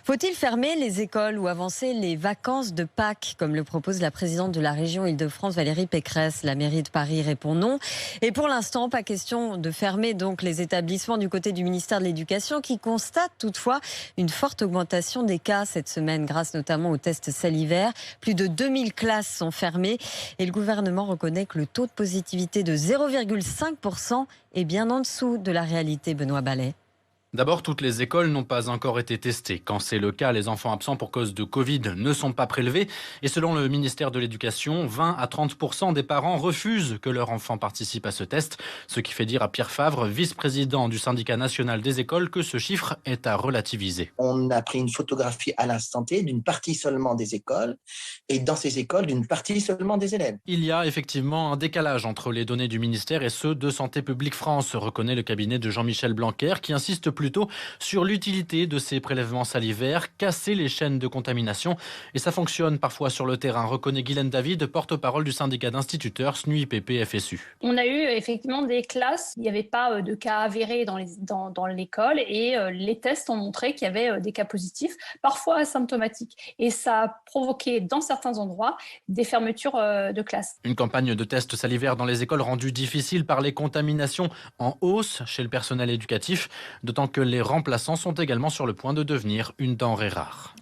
Faut-il fermer les écoles ou avancer les vacances de Pâques, comme le propose la présidente de la région Île-de-France, Valérie Pécresse? La mairie de Paris répond non. Et pour l'instant, pas question de fermer donc les établissements du côté du ministère de l'Éducation, qui constate toutefois une forte augmentation des cas cette semaine, grâce notamment aux tests salivaires. Plus de 2000 classes sont fermées et le gouvernement reconnaît que le taux de positivité de 0,5% est bien en dessous de la réalité, Benoît Ballet. D'abord, toutes les écoles n'ont pas encore été testées. Quand c'est le cas, les enfants absents pour cause de Covid ne sont pas prélevés. Et selon le ministère de l'Éducation, 20 à 30% des parents refusent que leur enfant participe à ce test. Ce qui fait dire à Pierre Favre, vice-président du syndicat national des écoles, que ce chiffre est à relativiser. On a pris une photographie à l'instant T d'une partie seulement des écoles et dans ces écoles d'une partie seulement des élèves. Il y a effectivement un décalage entre les données du ministère et ceux de Santé publique France, reconnaît le cabinet de Jean-Michel Blanquer, qui insiste plutôt sur l'utilité de ces prélèvements salivaires, casser les chaînes de contamination. Et ça fonctionne parfois sur le terrain, reconnaît Guylaine David, porte-parole du syndicat d'instituteurs SNUIPP-FSU. On a eu effectivement des classes, il n'y avait pas de cas avérés dans l'école et les tests ont montré qu'il y avait des cas positifs, parfois asymptomatiques. Et ça a provoqué dans certains endroits des fermetures de classes. Une campagne de tests salivaires dans les écoles rendue difficile par les contaminations en hausse chez le personnel éducatif, d'autant que les remplaçants sont également sur le point de devenir une denrée rare.